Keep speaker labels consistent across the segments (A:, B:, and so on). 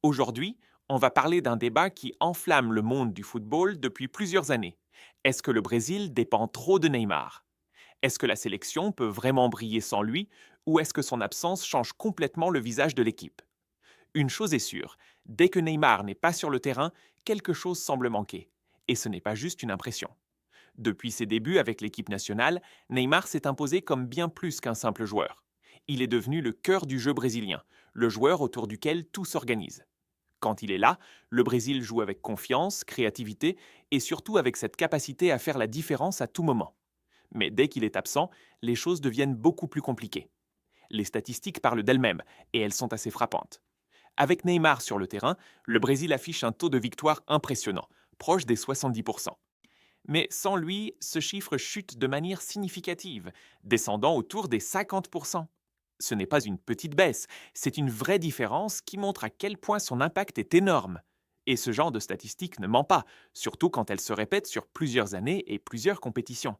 A: Aujourd'hui, on va parler d'un débat qui enflamme le monde du football depuis plusieurs années. Est-ce que le Brésil dépend trop de Neymar? Est-ce que la sélection peut vraiment briller sans lui ou est-ce que son absence change complètement le visage de l'équipe? Une chose est sûre, dès que Neymar n'est pas sur le terrain, quelque chose semble manquer. Et ce n'est pas juste une impression. Depuis ses débuts avec l'équipe nationale, Neymar s'est imposé comme bien plus qu'un simple joueur. Il est devenu le cœur du jeu brésilien, le joueur autour duquel tout s'organise. Quand il est là, le Brésil joue avec confiance, créativité et surtout avec cette capacité à faire la différence à tout moment. Mais dès qu'il est absent, les choses deviennent beaucoup plus compliquées. Les statistiques parlent d'elles-mêmes et elles sont assez frappantes. Avec Neymar sur le terrain, le Brésil affiche un taux de victoire impressionnant, proche des 70%. Mais sans lui, ce chiffre chute de manière significative, descendant autour des 50%. Ce n'est pas une petite baisse, c'est une vraie différence qui montre à quel point son impact est énorme. Et ce genre de statistique ne ment pas, surtout quand elle se répète sur plusieurs années et plusieurs compétitions.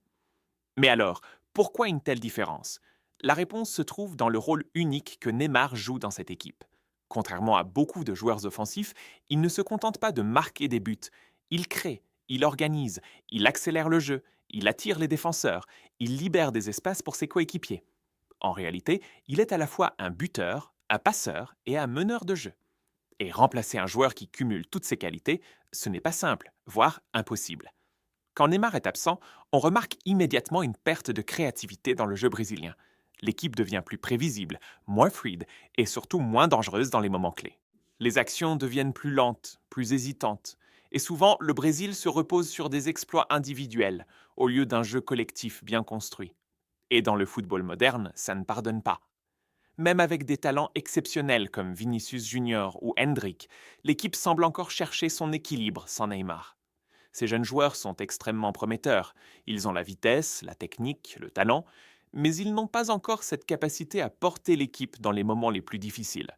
A: Mais alors, pourquoi une telle différence? La réponse se trouve dans le rôle unique que Neymar joue dans cette équipe. Contrairement à beaucoup de joueurs offensifs, il ne se contente pas de marquer des buts. Il crée, il organise, il accélère le jeu, il attire les défenseurs, il libère des espaces pour ses coéquipiers. En réalité, il est à la fois un buteur, un passeur et un meneur de jeu. Et remplacer un joueur qui cumule toutes ces qualités, ce n'est pas simple, voire impossible. Quand Neymar est absent, on remarque immédiatement une perte de créativité dans le jeu brésilien. L'équipe devient plus prévisible, moins fluide et surtout moins dangereuse dans les moments clés. Les actions deviennent plus lentes, plus hésitantes. Et souvent, le Brésil se repose sur des exploits individuels, au lieu d'un jeu collectif bien construit. Et dans le football moderne, ça ne pardonne pas. Même avec des talents exceptionnels comme Vinicius Junior ou Hendrick, l'équipe semble encore chercher son équilibre sans Neymar. Ces jeunes joueurs sont extrêmement prometteurs. Ils ont la vitesse, la technique, le talent, mais ils n'ont pas encore cette capacité à porter l'équipe dans les moments les plus difficiles.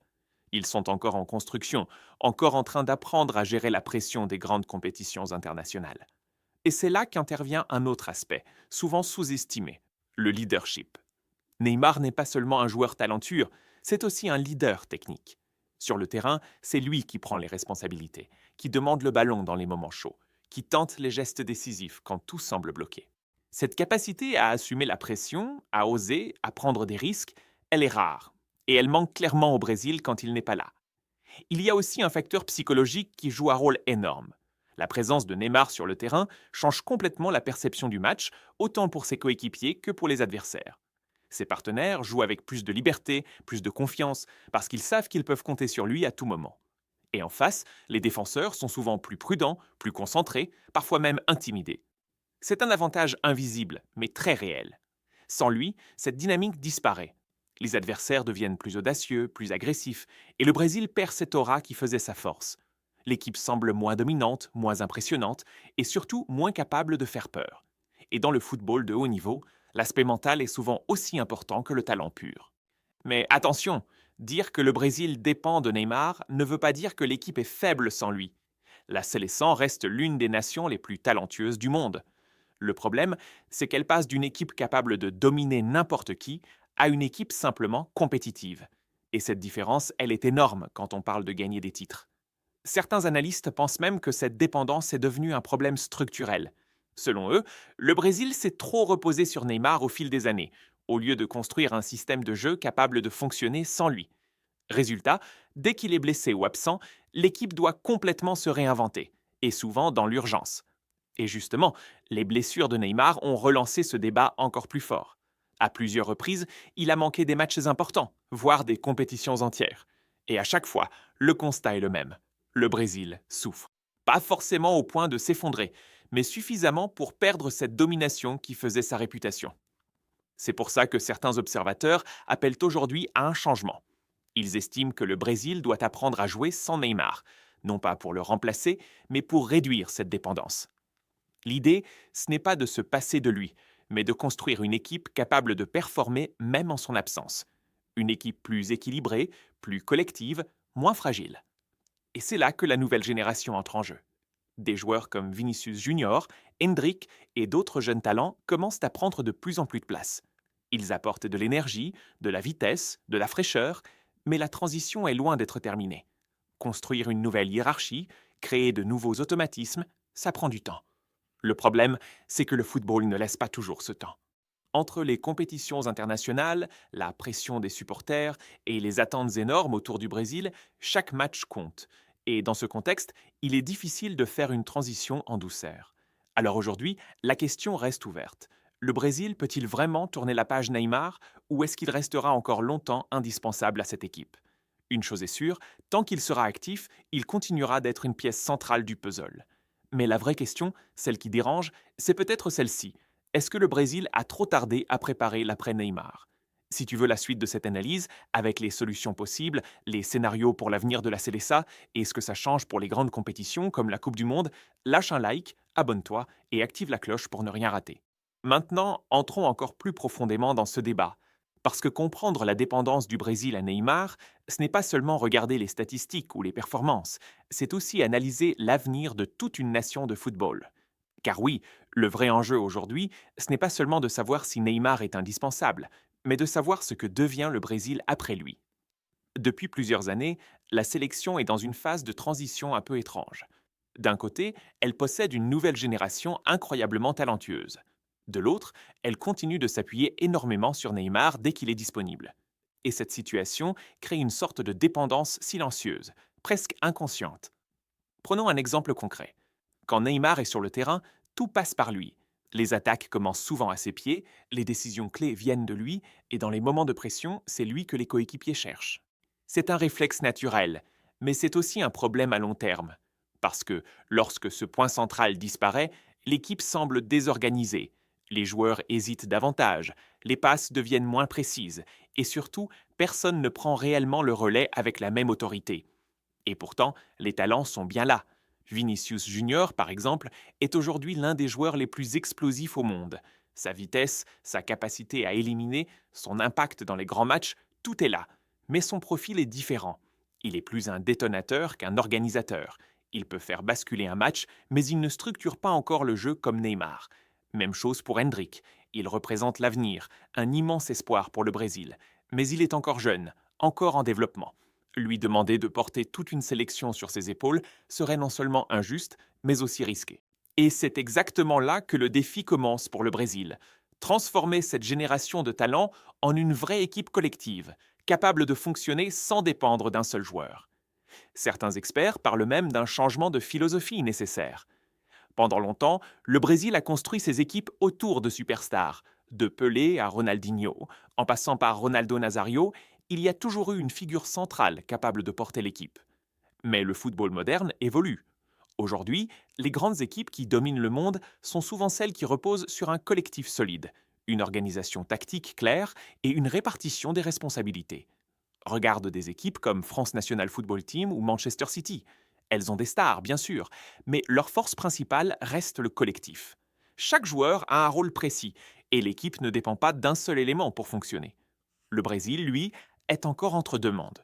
A: Ils sont encore en construction, encore en train d'apprendre à gérer la pression des grandes compétitions internationales. Et c'est là qu'intervient un autre aspect, souvent sous-estimé, le leadership. Neymar n'est pas seulement un joueur talentueux, c'est aussi un leader technique. Sur le terrain, c'est lui qui prend les responsabilités, qui demande le ballon dans les moments chauds, qui tente les gestes décisifs quand tout semble bloqué. Cette capacité à assumer la pression, à oser, à prendre des risques, elle est rare. Et elle manque clairement au Brésil quand il n'est pas là. Il y a aussi un facteur psychologique qui joue un rôle énorme. La présence de Neymar sur le terrain change complètement la perception du match, autant pour ses coéquipiers que pour les adversaires. Ses partenaires jouent avec plus de liberté, plus de confiance, parce qu'ils savent qu'ils peuvent compter sur lui à tout moment. Et en face, les défenseurs sont souvent plus prudents, plus concentrés, parfois même intimidés. C'est un avantage invisible, mais très réel. Sans lui, cette dynamique disparaît. Les adversaires deviennent plus audacieux, plus agressifs, et le Brésil perd cette aura qui faisait sa force. L'équipe semble moins dominante, moins impressionnante, et surtout moins capable de faire peur. Et dans le football de haut niveau, l'aspect mental est souvent aussi important que le talent pur. Mais attention, dire que le Brésil dépend de Neymar ne veut pas dire que l'équipe est faible sans lui. La Seleção reste l'une des nations les plus talentueuses du monde. Le problème, c'est qu'elle passe d'une équipe capable de dominer n'importe qui à une équipe simplement compétitive. Et cette différence, elle est énorme quand on parle de gagner des titres. Certains analystes pensent même que cette dépendance est devenue un problème structurel. Selon eux, le Brésil s'est trop reposé sur Neymar au fil des années, au lieu de construire un système de jeu capable de fonctionner sans lui. Résultat, dès qu'il est blessé ou absent, l'équipe doit complètement se réinventer, et souvent dans l'urgence. Et justement, les blessures de Neymar ont relancé ce débat encore plus fort. À plusieurs reprises, il a manqué des matchs importants, voire des compétitions entières. Et à chaque fois, le constat est le même. Le Brésil souffre. Pas forcément au point de s'effondrer, mais suffisamment pour perdre cette domination qui faisait sa réputation. C'est pour ça que certains observateurs appellent aujourd'hui à un changement. Ils estiment que le Brésil doit apprendre à jouer sans Neymar, non pas pour le remplacer, mais pour réduire cette dépendance. L'idée, ce n'est pas de se passer de lui, mais de construire une équipe capable de performer même en son absence. Une équipe plus équilibrée, plus collective, moins fragile. Et c'est là que la nouvelle génération entre en jeu. Des joueurs comme Vinicius Junior, Hendrick et d'autres jeunes talents commencent à prendre de plus en plus de place. Ils apportent de l'énergie, de la vitesse, de la fraîcheur, mais la transition est loin d'être terminée. Construire une nouvelle hiérarchie, créer de nouveaux automatismes, ça prend du temps. Le problème, c'est que le football ne laisse pas toujours ce temps. Entre les compétitions internationales, la pression des supporters et les attentes énormes autour du Brésil, chaque match compte. Et dans ce contexte, il est difficile de faire une transition en douceur. Alors aujourd'hui, la question reste ouverte. Le Brésil peut-il vraiment tourner la page Neymar ou est-ce qu'il restera encore longtemps indispensable à cette équipe? Une chose est sûre, tant qu'il sera actif, il continuera d'être une pièce centrale du puzzle. Mais la vraie question, celle qui dérange, c'est peut-être celle-ci. Est-ce que le Brésil a trop tardé à préparer l'après-Neymar? Si tu veux la suite de cette analyse, avec les solutions possibles, les scénarios pour l'avenir de la CLSA et ce que ça change pour les grandes compétitions comme la Coupe du Monde, lâche un like, abonne-toi et active la cloche pour ne rien rater. Maintenant, entrons encore plus profondément dans ce débat. Parce que comprendre la dépendance du Brésil à Neymar, ce n'est pas seulement regarder les statistiques ou les performances, c'est aussi analyser l'avenir de toute une nation de football. Car oui, le vrai enjeu aujourd'hui, ce n'est pas seulement de savoir si Neymar est indispensable, mais de savoir ce que devient le Brésil après lui. Depuis plusieurs années, la sélection est dans une phase de transition un peu étrange. D'un côté, elle possède une nouvelle génération incroyablement talentueuse. De l'autre, elle continue de s'appuyer énormément sur Neymar dès qu'il est disponible. Et cette situation crée une sorte de dépendance silencieuse, presque inconsciente. Prenons un exemple concret. Quand Neymar est sur le terrain, tout passe par lui. Les attaques commencent souvent à ses pieds, les décisions clés viennent de lui, et dans les moments de pression, c'est lui que les coéquipiers cherchent. C'est un réflexe naturel, mais c'est aussi un problème à long terme. Parce que lorsque ce point central disparaît, l'équipe semble désorganisée. Les joueurs hésitent davantage, les passes deviennent moins précises, et surtout, personne ne prend réellement le relais avec la même autorité. Et pourtant, les talents sont bien là. Vinicius Junior, par exemple, est aujourd'hui l'un des joueurs les plus explosifs au monde. Sa vitesse, sa capacité à éliminer, son impact dans les grands matchs, tout est là. Mais son profil est différent. Il est plus un détonateur qu'un organisateur. Il peut faire basculer un match, mais il ne structure pas encore le jeu comme Neymar. Même chose pour Hendrik. Il représente l'avenir, un immense espoir pour le Brésil. Mais il est encore jeune, encore en développement. Lui demander de porter toute une sélection sur ses épaules serait non seulement injuste, mais aussi risqué. Et c'est exactement là que le défi commence pour le Brésil. Transformer cette génération de talents en une vraie équipe collective, capable de fonctionner sans dépendre d'un seul joueur. Certains experts parlent même d'un changement de philosophie nécessaire. Pendant longtemps, le Brésil a construit ses équipes autour de superstars. De Pelé à Ronaldinho, en passant par Ronaldo Nazario, il y a toujours eu une figure centrale capable de porter l'équipe. Mais le football moderne évolue. Aujourd'hui, les grandes équipes qui dominent le monde sont souvent celles qui reposent sur un collectif solide, une organisation tactique claire et une répartition des responsabilités. Regarde des équipes comme France National Football Team ou Manchester City. Elles ont des stars, bien sûr, mais leur force principale reste le collectif. Chaque joueur a un rôle précis, et l'équipe ne dépend pas d'un seul élément pour fonctionner. Le Brésil, lui, est encore entre deux mondes.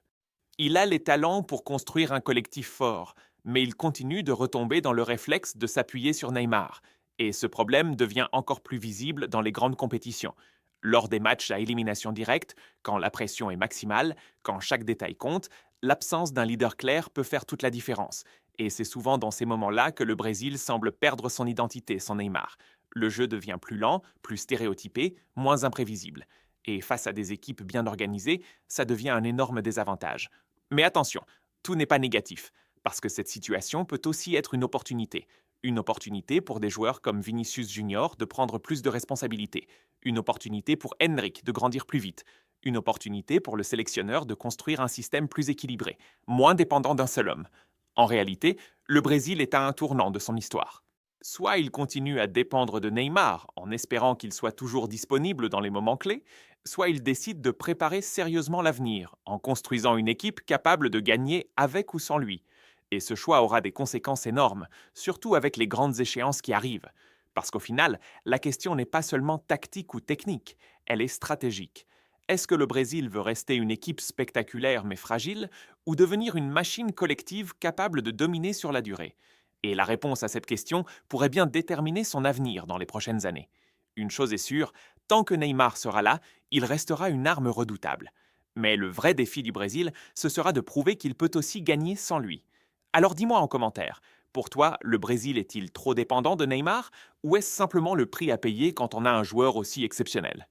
A: Il a les talents pour construire un collectif fort, mais il continue de retomber dans le réflexe de s'appuyer sur Neymar. Et ce problème devient encore plus visible dans les grandes compétitions. Lors des matchs à élimination directe, quand la pression est maximale, quand chaque détail compte, l'absence d'un leader clair peut faire toute la différence. Et c'est souvent dans ces moments-là que le Brésil semble perdre son identité sans Neymar. Le jeu devient plus lent, plus stéréotypé, moins imprévisible. Et face à des équipes bien organisées, ça devient un énorme désavantage. Mais attention, tout n'est pas négatif, parce que cette situation peut aussi être une opportunité. Une opportunité pour des joueurs comme Vinicius Junior de prendre plus de responsabilités. Une opportunité pour Henrik de grandir plus vite. Une opportunité pour le sélectionneur de construire un système plus équilibré, moins dépendant d'un seul homme. En réalité, le Brésil est à un tournant de son histoire. Soit il continue à dépendre de Neymar en espérant qu'il soit toujours disponible dans les moments clés, soit il décide de préparer sérieusement l'avenir en construisant une équipe capable de gagner avec ou sans lui. Et ce choix aura des conséquences énormes, surtout avec les grandes échéances qui arrivent. Parce qu'au final, la question n'est pas seulement tactique ou technique, elle est stratégique. Est-ce que le Brésil veut rester une équipe spectaculaire mais fragile, ou devenir une machine collective capable de dominer sur la durée? Et la réponse à cette question pourrait bien déterminer son avenir dans les prochaines années. Une chose est sûre, tant que Neymar sera là, il restera une arme redoutable. Mais le vrai défi du Brésil, ce sera de prouver qu'il peut aussi gagner sans lui. Alors dis-moi en commentaire, pour toi, le Brésil est-il trop dépendant de Neymar ou est-ce simplement le prix à payer quand on a un joueur aussi exceptionnel?